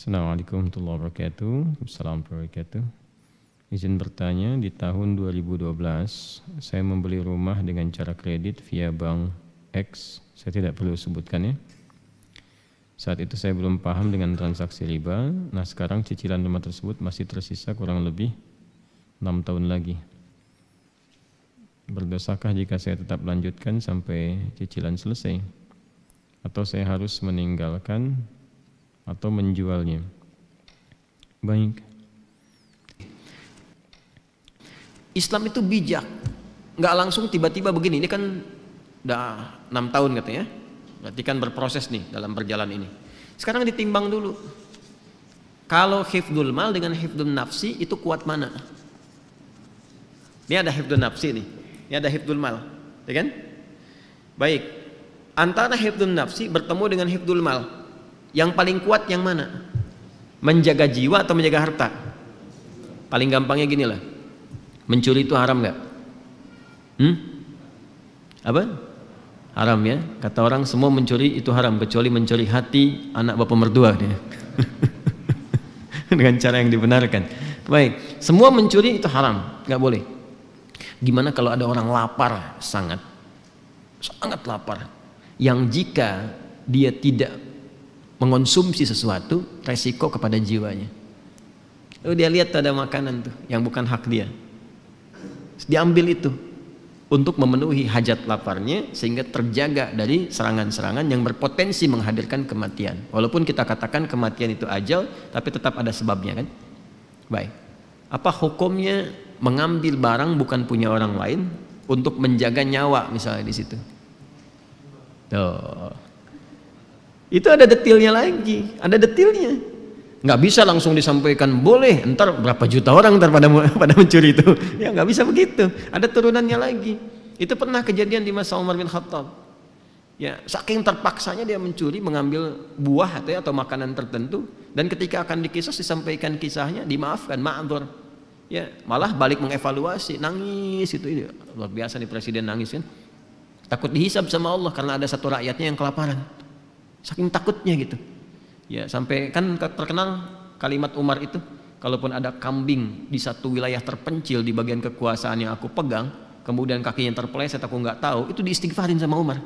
Assalamualaikum warahmatullahi wabarakatuh. Assalamualaikum warahmatullahi wabarakatuh. Izin bertanya, di tahun 2012 saya membeli rumah dengan cara kredit via bank X. Saya tidak perlu sebutkan ya. Saat itu saya belum paham dengan transaksi riba. Nah, sekarang cicilan rumah tersebut masih tersisa kurang lebih 6 tahun lagi. Berdosakah jika saya tetap lanjutkan sampai cicilan selesai? Atau saya harus meninggalkan atau menjualnya? Baik. Islam itu bijak, nggak langsung tiba-tiba begini. Ini kan udah 6 tahun katanya, berarti kan berproses nih dalam berjalan ini. Sekarang ditimbang dulu. Kalau hifdzul mal dengan hifdzul nafsi itu kuat mana? Ini ada hifdzul nafsi nih, ini ada hifdzul mal, ya kan? Baik, antara hifdzul nafsi bertemu dengan hifdzul mal, yang paling kuat yang mana? Menjaga jiwa atau menjaga harta? Paling gampangnya gini lah, mencuri itu haram nggak? Apa? Haram ya. Kata orang semua mencuri itu haram kecuali mencuri hati anak bapak mertua dia. Dengan cara yang dibenarkan. Baik, semua mencuri itu haram, nggak boleh. Gimana kalau ada orang lapar, sangat lapar, yang jika dia tidak mengonsumsi sesuatu, resiko kepada jiwanya. Lalu dia lihat ada makanan tuh yang bukan hak dia, diambil itu untuk memenuhi hajat laparnya sehingga terjaga dari serangan-serangan yang berpotensi menghadirkan kematian. Walaupun kita katakan kematian itu ajal, tapi tetap ada sebabnya kan. Baik, apa hukumnya mengambil barang bukan punya orang lain untuk menjaga nyawa misalnya di situ? Tuh, itu ada detailnya lagi, ada detailnya. Nggak bisa langsung disampaikan boleh, entar berapa juta orang pada mencuri itu. Ya nggak bisa begitu, ada turunannya lagi. Itu pernah kejadian di masa Umar bin Khattab. Ya, saking terpaksanya dia mencuri, mengambil buah atau makanan tertentu, dan ketika akan dikisah disampaikan kisahnya, dimaafkan, ma'dzur. Ya, malah balik mengevaluasi, nangis itu luar biasa nih presiden nangis kan. Takut dihisab sama Allah karena ada satu rakyatnya yang kelaparan. Saking takutnya gitu. Ya, sampai kan terkenal kalimat Umar itu, kalaupun ada kambing di satu wilayah terpencil di bagian kekuasaan yang aku pegang, kemudian kakinya terpeleset aku nggak tahu, itu diistighfarin sama Umar.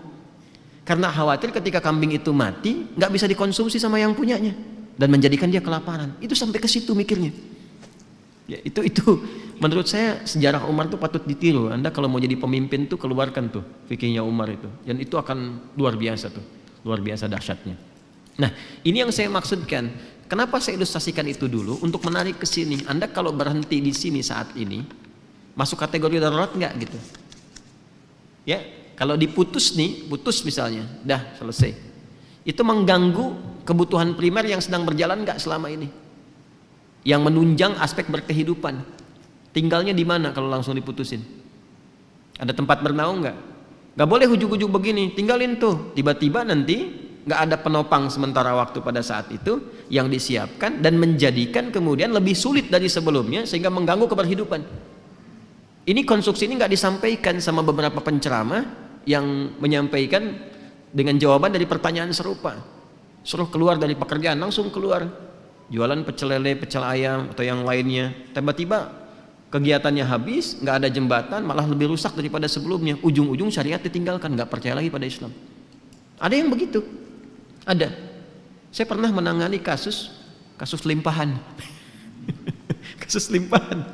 Karena khawatir ketika kambing itu mati, nggak bisa dikonsumsi sama yang punyanya dan menjadikan dia kelaparan. Itu sampai ke situ mikirnya. Ya, itu menurut saya sejarah Umar tuh patut ditiru. Anda kalau mau jadi pemimpin tuh keluarkan tuh fikihnya Umar itu, dan itu akan luar biasa tuh, luar biasa dahsyatnya. Nah, ini yang saya maksudkan. Kenapa saya ilustrasikan itu dulu untuk menarik ke sini. Anda kalau berhenti di sini saat ini, masuk kategori darurat nggak gitu? Ya, kalau diputus nih, putus misalnya, dah selesai. Itu mengganggu kebutuhan primer yang sedang berjalan nggak selama ini? Yang menunjang aspek berkehidupan. Tinggalnya di mana kalau langsung diputusin? Ada tempat bernaung nggak? Nggak boleh ujuk-ujuk begini, tinggalin tuh. Tiba-tiba nanti nggak ada penopang sementara waktu pada saat itu yang disiapkan dan menjadikan kemudian lebih sulit dari sebelumnya sehingga mengganggu keberhidupan. Ini konstruksi ini nggak disampaikan sama beberapa penceramah yang menyampaikan dengan jawaban dari pertanyaan serupa. Suruh keluar dari pekerjaan, langsung keluar jualan pecel lele, pecel ayam atau yang lainnya. Tiba-tiba kegiatannya habis, nggak ada jembatan, malah lebih rusak daripada sebelumnya. Ujung-ujung syariat ditinggalkan, nggak percaya lagi pada Islam. Ada yang begitu. Ada. Saya pernah menangani kasus limpahan. Kasus limpahan.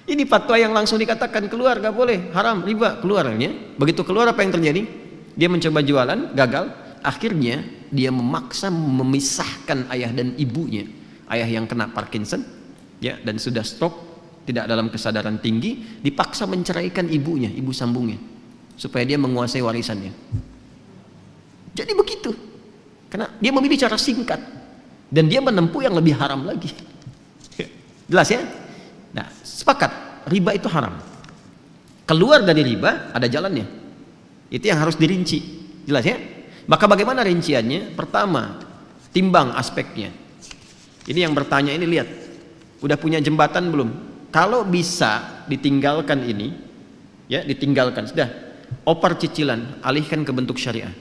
Ini fatwa yang langsung dikatakan keluar, gak boleh, haram, riba, keluarnya. Begitu keluar apa yang terjadi? Dia mencoba jualan, gagal. Akhirnya dia memaksa memisahkan ayah dan ibunya. Ayah yang kena Parkinson, ya, dan sudah stroke, tidak dalam kesadaran tinggi, dipaksa menceraikan ibunya, ibu sambungnya, supaya dia menguasai warisannya. Jadi begitu. Karena dia memilih cara singkat dan dia menempuh yang lebih haram lagi. Jelas ya? Nah, sepakat, riba itu haram. Keluar dari riba ada jalannya. Itu yang harus dirinci. Jelas ya? Maka bagaimana rinciannya? Pertama, timbang aspeknya. Ini yang bertanya ini, lihat, udah punya jembatan belum? Kalau bisa ditinggalkan ini, ya ditinggalkan, sudah, oper cicilan, alihkan ke bentuk syariah.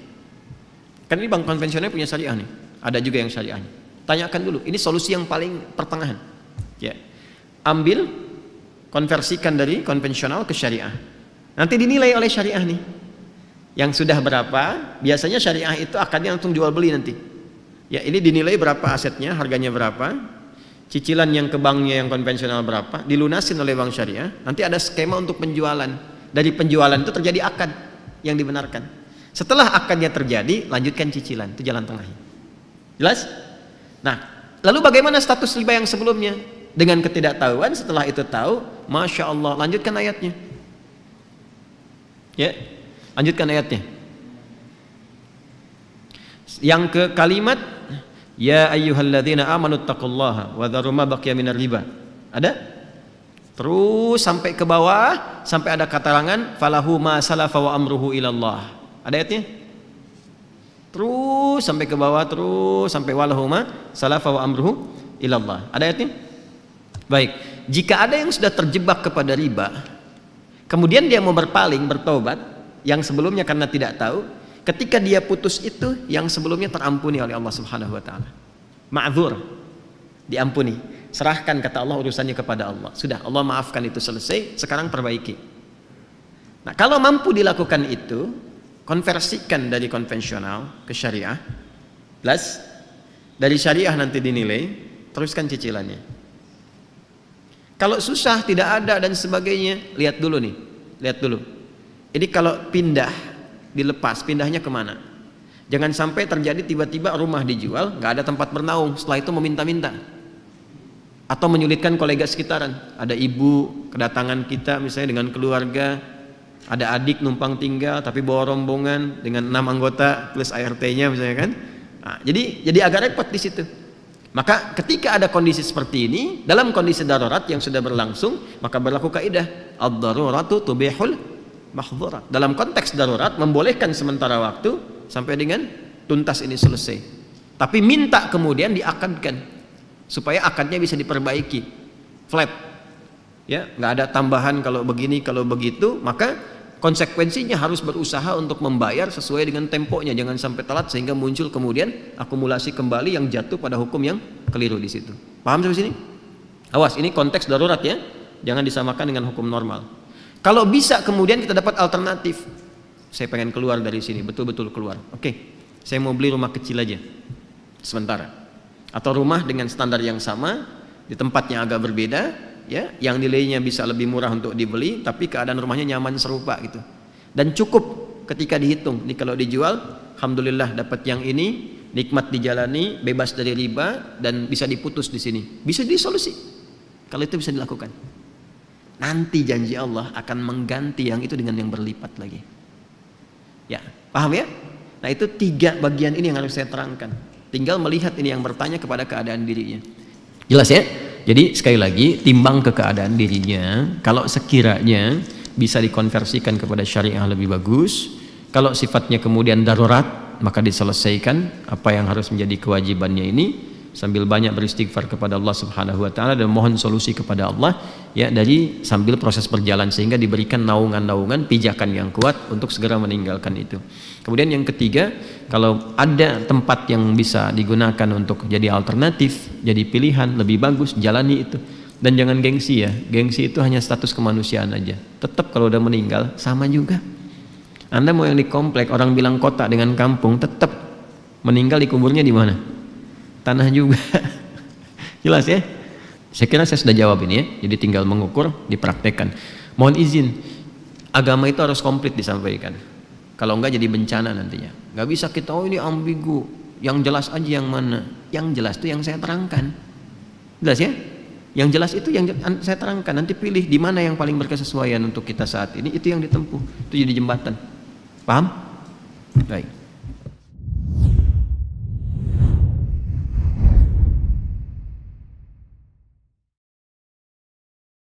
Kan ini bank konvensional punya syariah nih, ada juga yang syariahnya. Tanyakan dulu. Ini solusi yang paling pertengahan. Ya. Ambil, konversikan dari konvensional ke syariah. Nanti dinilai oleh syariah nih. Yang sudah berapa? Biasanya syariah itu akadnya langsung jual beli nanti. Ya, ini dinilai berapa asetnya, harganya berapa, cicilan yang ke banknya yang konvensional berapa, dilunasin oleh bank syariah. Nanti ada skema untuk penjualan. Dari penjualan itu terjadi akad yang dibenarkan. Setelah akadnya terjadi, lanjutkan cicilan. Itu jalan tengahnya. Jelas? Nah, lalu bagaimana status riba yang sebelumnya? Dengan ketidaktahuan, setelah itu tahu, Masya Allah, lanjutkan ayatnya. Ya, lanjutkan ayatnya. Yang ke kalimat ya ayyuhalladzina amanu taqullaha wa dharu ma baqiya minar riba. Ada? Terus sampai ke bawah sampai ada karangan falahu ma salafa wa amruhu ilallah. Ada ayatnya? Terus sampai ke bawah, terus sampai walahu ma salafa wa amruhu ilallah. Ada ayatnya? Baik. Jika ada yang sudah terjebak kepada riba, kemudian dia mau berpaling, bertobat, yang sebelumnya karena tidak tahu, ketika dia putus itu, yang sebelumnya terampuni oleh Allah Subhanahu wa taala. Ma'dzur, diampuni. Serahkan kata Allah urusannya kepada Allah. Sudah, Allah maafkan itu selesai, sekarang perbaiki. Nah, kalau mampu dilakukan itu, konversikan dari konvensional ke syariah. Plus dari syariah nanti dinilai, teruskan cicilannya. Kalau susah, tidak ada dan sebagainya, lihat dulu nih, lihat dulu. Ini kalau pindah, dilepas, pindahnya kemana? Jangan sampai terjadi tiba-tiba rumah dijual, nggak ada tempat bernaung, setelah itu meminta-minta. Atau menyulitkan kolega sekitaran. Ada ibu kedatangan kita misalnya dengan keluarga, ada adik numpang tinggal tapi bawa rombongan dengan 6 anggota plus ART-nya misalnya kan. Nah, jadi agak repot di situ. Maka ketika ada kondisi seperti ini, dalam kondisi darurat yang sudah berlangsung, maka berlaku kaidah ad-daruratu tubihul mahdzurat. Dalam konteks darurat membolehkan sementara waktu sampai dengan tuntas ini selesai. Tapi minta kemudian diakadkan supaya akadnya bisa diperbaiki. Flat. Ya, nggak ada tambahan kalau begini, kalau begitu, maka konsekuensinya harus berusaha untuk membayar sesuai dengan temponya, jangan sampai telat sehingga muncul kemudian akumulasi kembali yang jatuh pada hukum yang keliru di situ. Paham sampai sini? Awas, ini konteks darurat ya, jangan disamakan dengan hukum normal. Kalau bisa kemudian kita dapat alternatif, saya pengen keluar dari sini, betul-betul keluar. Oke, saya mau beli rumah kecil aja, sementara, atau rumah dengan standar yang sama di tempatnya agak berbeda. Ya, yang nilainya bisa lebih murah untuk dibeli, tapi keadaan rumahnya nyaman serupa gitu. Dan cukup ketika dihitung. Ini kalau dijual, alhamdulillah dapat yang ini, nikmat dijalani, bebas dari riba, dan bisa diputus di sini. Bisa disolusi. Kalau itu bisa dilakukan. Nanti janji Allah akan mengganti yang itu dengan yang berlipat lagi. Ya, paham ya? Nah, itu 3 bagian ini yang harus saya terangkan. Tinggal melihat ini yang bertanya kepada keadaan dirinya. Jelas ya? Jadi sekali lagi timbang ke keadaan dirinya. Kalau sekiranya bisa dikonversikan kepada syariah lebih bagus. Kalau sifatnya kemudian darurat, maka diselesaikan apa yang harus menjadi kewajibannya ini sambil banyak beristighfar kepada Allah Subhanahu wa taala dan mohon solusi kepada Allah ya, dari sambil proses berjalan sehingga diberikan naungan-naungan pijakan yang kuat untuk segera meninggalkan itu. Kemudian yang ketiga, kalau ada tempat yang bisa digunakan untuk jadi alternatif, jadi pilihan, lebih bagus, jalani itu. Dan jangan gengsi ya, gengsi itu hanya status kemanusiaan aja. Tetap kalau udah meninggal, sama juga. Anda mau yang di komplek, orang bilang kota dengan kampung, tetap meninggal dikuburnya di mana? Tanah juga. Jelas ya? Saya kira saya sudah jawab ini ya, jadi tinggal mengukur, dipraktekkan. Mohon izin, agama itu harus komplit disampaikan. Kalau enggak jadi bencana nantinya. Nggak bisa kita, oh ini ambigu, yang jelas aja yang mana. Yang jelas itu yang saya terangkan. Jelas ya? Yang jelas itu yang saya terangkan. Nanti pilih di mana yang paling berkesesuaian untuk kita saat ini, itu yang ditempuh. Itu jadi jembatan. Paham? Baik.